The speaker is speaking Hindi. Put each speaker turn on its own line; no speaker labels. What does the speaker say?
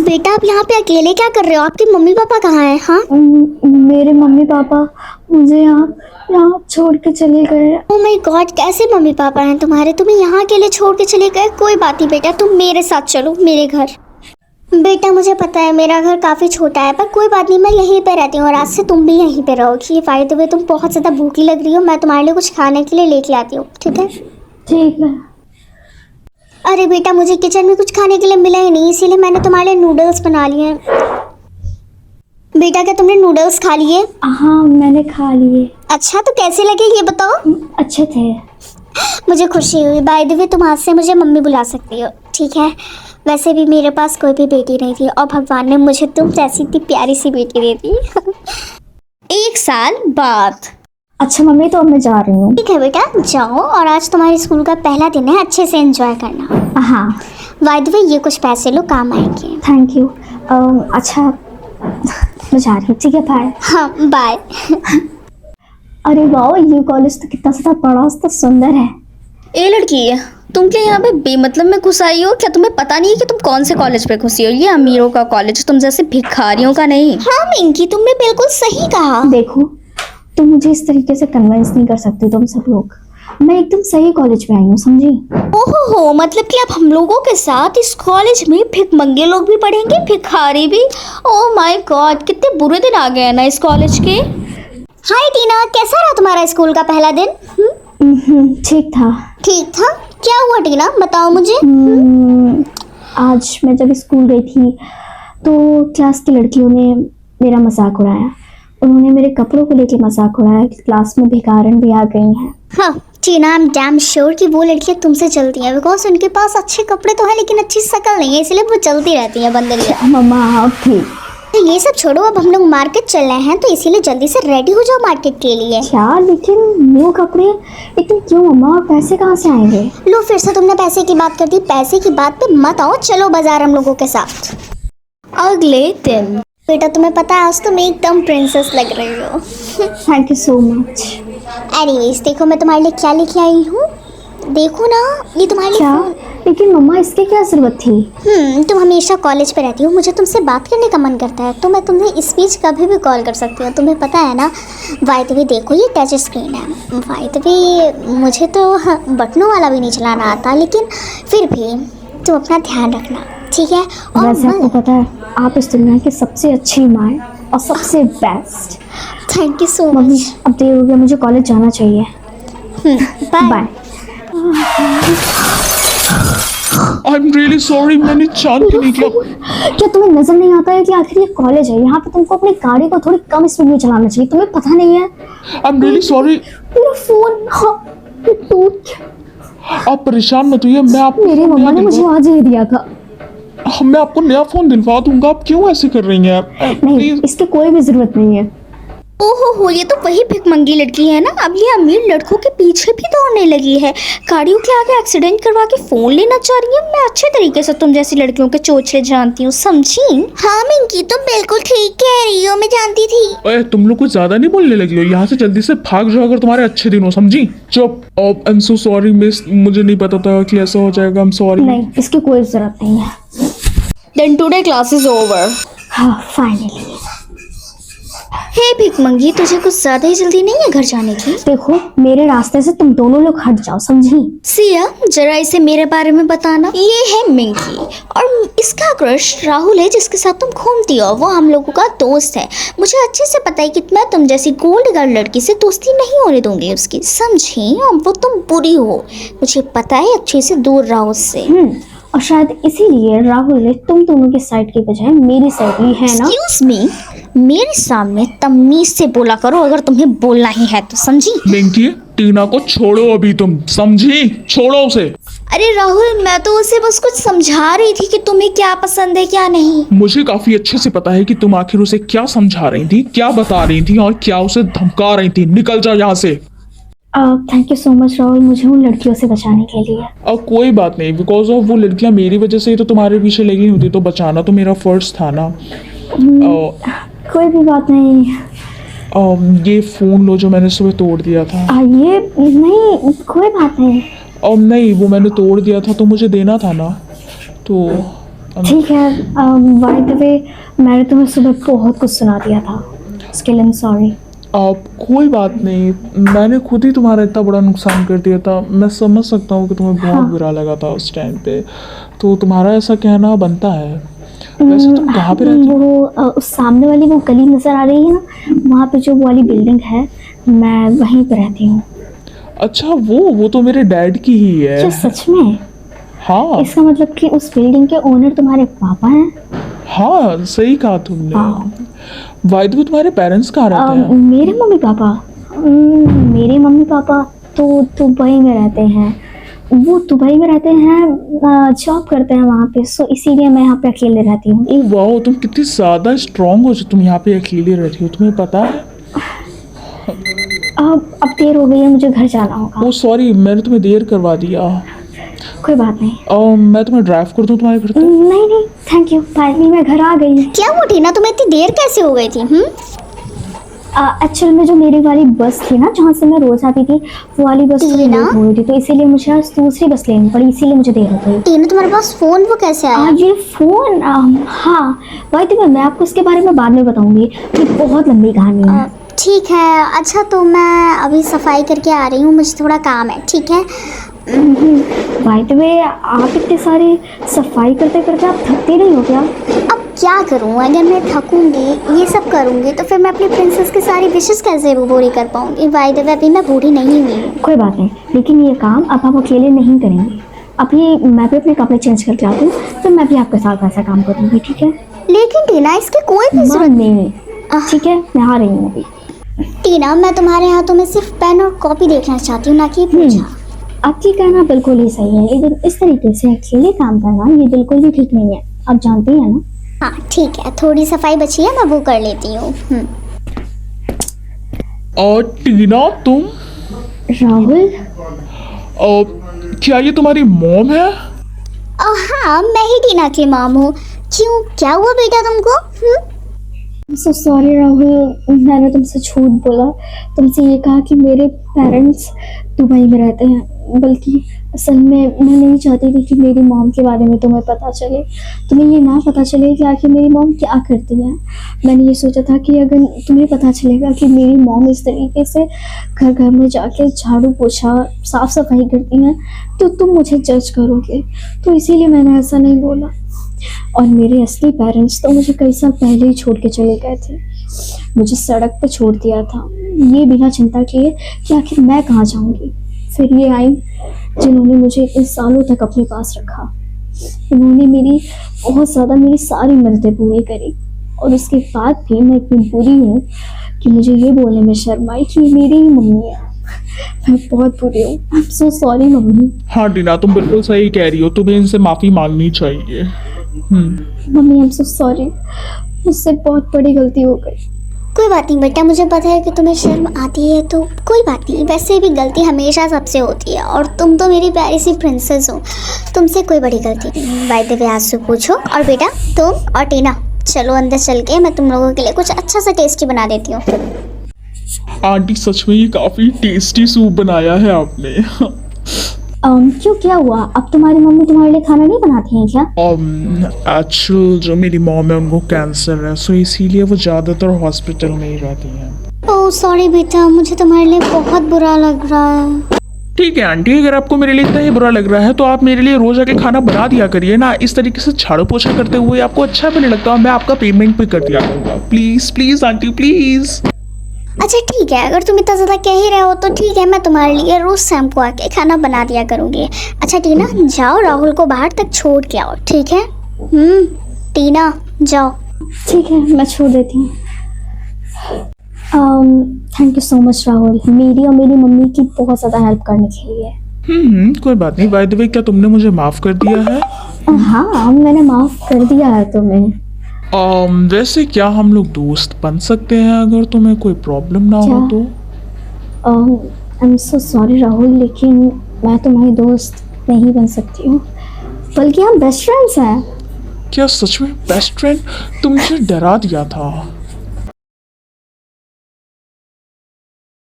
बेटा आप यहाँ पे अकेले क्या कर रहे हो? आपके मम्मी पापा कहाँ हैं? हाँ,
मेरे मम्मी पापा मुझे यहाँ यहाँ छोड़ के चले गए।
ओ माय गॉड, कैसे मम्मी पापा हैं तुम्हारे? तुम्हें यहाँ अकेले छोड़ के चले गए? कोई बात नहीं बेटा, तुम मेरे साथ चलो मेरे घर। बेटा मुझे पता है मेरा घर काफ़ी छोटा है, पर कोई बात नहीं, मैं यहीं पे रहती हूँ और आज से तुम भी यहीं पे रहोगी। बाय द वे तुम बहुत ज़्यादा भूखी लग रही हो, मैं तुम्हारे लिए कुछ खाने के लिए लेके आती हूँ, ठीक है?
ठीक है।
अरे बेटा मुझे किचन में कुछ खाने के लिए मिला ही नहीं, इसीलिए मैंने तुम्हारे लिए नूडल्स बना लिए हैं। बेटा क्या तुमने नूडल्स खा लिए?
हाँ मैंने खा लिए।
अच्छा तो कैसे लगे ये बताओ?
अच्छे थे।
मुझे खुशी हुई। बाय द वे तुम आज से मुझे मम्मी बुला सकती हो, ठीक है? वैसे भी मेरे पास कोई भी बेटी नहीं थी और भगवान ने मुझे तुम जैसी इतनी प्यारी सी बेटी दे दी। 1 साल बाद।
अच्छा मम्मी तो अब मैं जा रही हूँ।
ठीक है बेटा जाओ, और आज तुम्हारे स्कूल का पहला दिन है, अच्छे से एंजॉय करना।
हाँ।
बाय द वे ये कुछ पैसे लो, काम आएंगे।
Thank you. अच्छा मैं जा रही हूँ, ठीक है बाय।
हाँ बाय।
अरे वाह, ये कॉलेज तो कितना ज़्यादा बड़ा और तो सुंदर है।
ए लड़की, तुम क्या यहाँ पे बेमतलब में घुस आई हो? क्या तुम्हें पता नहीं है कि तुम कौन से कॉलेज पे घुसी हो? ये अमीरों का कॉलेज, तुम जैसे भिखारियों का नहीं।
हाँ मिंकी तुमने बिल्कुल सही कहा।
देखो तुम मुझे इस तरीके से कन्विंस नहीं कर सकती तुम सब लोग। मैं एकदम सही कॉलेज में आई हूँ, समझी?
ओहो, मतलब कि अब हम लोगों के साथ इस कॉलेज में भिखमंगे लोग भी पढ़ेंगे, भिखारी भी? ओह माय गॉड, कितने बुरे दिन आ गए हैं ना इस कॉलेज के। हाय टीना, कैसा रहा तुम्हारा स्कूल का पहला दिन?
ठीक था।
ठीक था? क्या हुआ टीना, बताओ मुझे।
आज मैं जब स्कूल गई थी तो क्लास की लड़कियों ने मेरा मजाक उड़ाया। उन्होंने मेरे कपड़ों को लेके मजाक उड़ाया कि क्लास में भिखारन भी आ गई हैं।
हाँ टीना, आई एम डैम श्योर कि वो लड़कियाँ तुमसे चलती हैं, बिकॉज उनके पास अच्छे कपड़े तो है लेकिन अच्छी शक्ल नहीं है, इसलिए वो चलती रहती हैं बंदरिया।
मम्मा आप भी।
तो ये सब छोड़ो, अब हम लोग मार्केट चल रहे हैं, तो इसीलिए जल्दी से रेडी हो जाओ मार्केट के लिए।
क्या, लेकिन न्यू कपड़े लेकिन क्यों मम्मा, और पैसे कहाँ से आएंगे?
लो फिर से तुमने पैसे की बात कर दी, पैसे की बात पे मत आओ, चलो बाजार हम लोगों के साथ।
अगले दिन।
बेटा तुम्हें पता है आज तुम एकदम प्रिंसेस लग रही हो।
Thank you so much.
Anyways देखो मैं तुम्हारे लिए क्या लेके आई हूँ, देखो ना ये तुम्हारे लिए
क्या?
फोन।
लेकिन मम्मा इसकी क्या जरूरत थी?
तुम हमेशा कॉलेज पे रहती हो, मुझे तुमसे बात करने का मन करता है, तो मैं तुम्हें इस बीच कभी भी कॉल कर सकती हूँ, तुम्हें पता है ना। बाय द वे देखो ये टच स्क्रीन है। बाय द वे मुझे तो बटनों वाला भी नहीं चलाना आता, लेकिन फिर भी तुम अपना ध्यान रखना, ठीक है? और
वैसे आपको पता है आप इस दुनिया की सबसे अच्छी माँ हैं और सबसे best.
Thank you so
mummy
much.
अब देर हो गया, मुझे कॉलेज जाना चाहिए।
Bye.
Bye.
I am really sorry, मैंने जान के नहीं किया।
क्या तुम्हें नजर नहीं आता है कि आखिर ये कॉलेज है? यहाँ पे तुमको अपनी गाड़ी को थोड़ी कम स्पीड में चलाना चाहिए, तुम्हें पता नहीं है?
आई एम रियली सॉरी।
मेरा फोन, हाँ, ये टूट गया।
आप परेशान मत होइए, मैं आपको
मेरी मम्मा ने मुझे आज ही दिया था।
मैं आपको नया फोन दिलवा दूंगा। आप क्यों ऐसे कर रही हैं?
नहीं,
प्लीज।
इसकी कोई भी जरूरत नहीं है।
ओहो हो, ये तो वही भिखमंगी लड़की है ना, अब ये अमीर लड़कों के पीछे भी दौड़ने लगी है, गाड़ियों के आगे एक्सीडेंट करवा के फोन लेना चाह रही है। मैं अच्छे तरीके से तुम जैसी लड़कियों के चोचले जानती हूँ, समझी?
हाँ मिंकी तुम बिल्कुल ठीक कह रही हो, मैं जानती थी।
ओए तुम लोग कुछ ज्यादा नहीं बोलने लगी हो, यहाँ से जल्दी से भाग जाओ अगर तुम्हारे अच्छे दिन हो, समझी? चुप। I am so sorry miss, मुझे नहीं पता था कि ऐसा हो जाएगा। I am sorry.
नहीं, इसकी कोई जरूरत नहीं है।
Then today class is over.
हाँ फाइनली।
हे भिखमंगी, तुझे कुछ ज्यादा ही जल्दी नहीं है घर जाने की?
देखो मेरे रास्ते से तुम दोनों लोग हट जाओ, समझी?
सिया जरा इसे मेरे बारे में बताना। ये है मिंकी और इसका क्रश राहुल है जिसके साथ तुम घूमती हो, वो हम लोगों का दोस्त है। मुझे अच्छे से पता है कि मैं तुम जैसी गोल्ड गर्ल लड़की से दोस्ती नहीं होने दूंगी उसकी, समझी? और वो तुम बुरी हो, मुझे पता है, अच्छे से दूर रहो उससे।
और शायद इसीलिए राहुल ने तुम दोनों की साइड की बजाय मेरी साइड ली है ना?
एक्सक्यूज मी, मेरे सामने तमीज से बोला करो अगर तुम्हें बोलना ही है तो, समझी?
पिंकी टीना को छोड़ो अभी, तुम समझी? छोड़ो उसे।
अरे राहुल, मैं तो उसे बस कुछ समझा रही थी कि तुम्हें क्या पसंद है क्या नहीं।
मुझे काफी अच्छे से पता है कि तुम आखिर उसे क्या समझा रही थी, क्या बता रही थी और क्या उसे धमका रही थी। निकल जाओ यहाँ से।
Thank you so much Rahul, मुझे उन लड़कियों से बचाने के लिए।
अब कोई बात नहीं, बिकॉज ऑफ वो लड़कियां मेरी वजह से ही तो तुम्हारे पीछे लगी होती, तो बचाना तो मेरा फर्ज था ना।
कोई भी बात नहीं।
ये फ़ोन लो जो मैंने सुबह तोड़ दिया था।
ये नहीं, कोई बात नहीं।
नहीं, वो मैंने तोड़ दिया था तो मुझे देना था ना। तो
ठीक है, बाय द वे मैंने तुम्हें सुबह बहुत कुछ सुना दिया था, उसके लिए सॉरी।
आप कोई बात नहीं, मैंने खुद ही तुम्हारा इतना बड़ा नुकसान कर दिया था। मैं समझ सकता हूँ कि तुम्हें बहुत
हाँ।
बुरा लगा था उस टाइम पे, तो तुम्हारा ऐसा कहना बनता है। वैसे तुम कहाँ पे रहती हो?
वो उस सामने वाली वो गली नज़र आ रही है ना, वहाँ पे जो वो वाली बिल्डिंग है, मैं वहीं पे रहती हूँ।
अच्छा, वो तो मेरे डैड की ही है।
क्या सच में?
हाँ
इसका मतलब कि उस बिल्डिंग के ओनर तुम्हारे पापा हैं?
हाँ, सही कहा तुमने।
हाँ।
बाय द वे तुम्हारे पेरेंट्स कहाँ रहते हैं?
मेरे मम्मी पापा, मेरे मम्मी पापा तो दुबई में रहते हैं। वो दुबई में रहते हैं, जॉब करते हैं वहाँ पे, सो इसीलिए मैं यहाँ पे अकेले रहती हूँ।
ओह वाह, तुम कितनी ज़्यादा स्ट्रांग हो जो तुम यहाँ पे अकेले रहती हो, तुम्हें पता है?
अब देर हो गई है, मुझे घर जाना होगा।
ओह सॉरी, मैंने तुम्हें देर करवा दिया।
कोई बात नहीं।
मैं तुम्हें ड्राइव कर दूँ तुम्हारे घर तक?
नहीं नहीं, थैंक यू, फाइनली मैं घर आ गई।
क्या वो टीना, तुम्हें इतनी देर कैसे हो गई थी?
एक्चुअल में जो मेरी वाली बस थी ना, जहाँ से मैं रोज आती थी, वो वाली बस थोड़ी
टीना?
लेट हो रही थी, तो इसीलिए मुझे आज दूसरी बस लेनी पड़ी, इसीलिए मुझे देर हो गई।
टीना, तुम्हारे पास फोन वो कैसे आया?
ये फ़ोन, हाँ भाई, तो मैं आपको इसके बारे में बाद में बताऊंगी, ये बहुत लंबी कहानी है।
ठीक है, अच्छा तो मैं अभी सफाई करके आ रही हूँ, मुझे थोड़ा काम है, ठीक है?
बाय द वे, आप इतने सारे सफाई करते करते आप थकते नहीं हो क्या?
अब क्या करूँ, अगर मैं थकूंगी, ये सब करूँगी, तो फिर मैं अपनी प्रिंसेस की सारी विशेस कैसे वो पूरी कर पाऊँगी? बाय द वे, अभी मैं बूढ़ी नहीं हुई हूँ।
कोई बात नहीं, लेकिन ये काम अब आप अकेले नहीं करेंगे। अभी मैं भी अपने कपड़े चेंज करके आती हूँ, फिर मैं भी आपके साथ वैसा काम करूँगी, ठीक है?
लेकिन टीना, इसकी कोई भी जरूरत
नहीं, ठीक है, मैं आ रही हूँ अभी।
टीना, मैं तुम्हारे हाथों में सिर्फ पेन और कॉपी देखना चाहती हूँ, ना कि पूछा।
आपकी कहना बिल्कुल ही सही है, लेकिन इस तरीके से अकेले काम करना ये बिल्कुल भी ठीक नहीं है, आप जानती हैं ना?
हाँ ठीक है, थोड़ी सफाई बची है, मैं वो कर लेती हूँ।
और टीना, तुम
राहुल,
क्या ये तुम्हारी मॉम है?
हाँ, मैं ही टीना की मॉम हूँ। क्यों, क्या हुआ बेटा तुमको?
सो सॉरी राहुल, मैंने तुमसे झूठ बोला, तुमसे ये कहा कि मेरे पेरेंट्स दुबई में रहते हैं, बल्कि असल में मैं नहीं चाहती थी कि मेरी मॉम के बारे में तुम्हें पता चले, तुम्हें ये ना पता चले कि आखिर मेरी मॉम क्या करती है। मैंने ये सोचा था कि अगर तुम्हें पता चलेगा कि मेरी मॉम इस तरीके से घर घर में जाके झाड़ू पोछा साफ़ सफाई करती हैं, तो तुम मुझे जज करोगे, तो इसीलिए मैंने ऐसा नहीं बोला। और मेरे असली पेरेंट्स तो मुझे कई साल पहले ही छोड़ के चले गए थे, मुझे सड़क पे छोड़ दिया था, ये बिना चिंता किए कि आखिर मैं कहाँ जाऊँगी। फिर ये आई जिन्होंने मुझे इतने सालों तक अपने पास रखा, इन्होंने बहुत ज़्यादा मेरी सारी मददें पूरी करी, और उसके बाद भी मैं इतनी बुरी हूँ कि मुझे ये बोलने में शर्म आई कि मेरी ही मम्मी है। मैं बहुत बुरी हूँ, आई एम सो सॉरी मम्मी।
हाँ टीना, तुम बिल्कुल सही कह रही हो, तुम्हें इनसे माफ़ी मांगनी चाहिए।
Mummy I am so sorry, मुझसे बहुत बड़ी गलती हो गई।
कोई बात नहीं बेटा, मुझे पता है कि तुम्हें शर्म आती है, तो कोई बात नहीं, वैसे भी गलती हमेशा सबसे होती है, और तुम तो मेरी प्यारी सी प्रिंसेस हो, तुमसे कोई बड़ी गलती नहीं। बाय द वे, आंसू पूछो। और बेटा, तुम और टीना चलो अंदर चल के मैं तुम लोगों के लिए कुछ अच्छा सा टेस्टी बना देती हूँ।
आंटी, सच में ये काफ़ी टेस्टी सूप बनाया है आपने।
क्यों, क्या हुआ? अब तुम्हारी मम्मी तुम्हारे लिए खाना नहीं बनाती हैं क्या?
एक्चुअल जो मेरी मॉम है उनको कैंसर है, सो इसीलिए वो ज़्यादातर हॉस्पिटल में ही रहती हैं।
ओह सॉरी बेटा, मुझे तुम्हारे लिए बहुत बुरा लग रहा है।
ठीक है आंटी, अगर आपको मेरे लिए इतना ही बुरा लग रहा है तो आप मेरे लिए रोज आके खाना बना दिया करिए ना। इस तरीके से झाड़ू पोछा करते हुए आपको अच्छा भी नहीं लगता, मैं आपका पेमेंट भी कर दिया करूँगा। Please please aunty, please.
अच्छा ठीक है, अगर तुम इतना ज़्यादा कह ही रहे हो तो ठीक है, मैं तुम्हारे लिए रोज़ शाम को आके खाना बना दिया करूँगी। अच्छा टीना, जाओ राहुल को बाहर तक छोड़ के आओ, ठीक है? टीना जाओ।
ठीक है, मैं छोड़ देती हूँ। Thank you so much Rahul, मेरी और मेरी मम्मी की बहुत ज़्यादा हेल्प करने के लिए।
कोई बात नहीं। बाय द वे, क्या तुमने मुझे माफ़ कर दिया है?
हाँ, मैंने माफ़ कर दिया है तुम्हें।
वैसे क्या हम लोग दोस्त बन सकते हैं अगर तुम्हें कोई प्रॉब्लम ना हो तो?
आई एम सो सॉरी राहुल, लेकिन मैं तुम्हारी दोस्त नहीं बन सकती हूँ, बल्कि हम बेस्ट फ्रेंड्स हैं।
क्या सच में बेस्ट फ्रेंड? तुम मुझे डरा दिया था।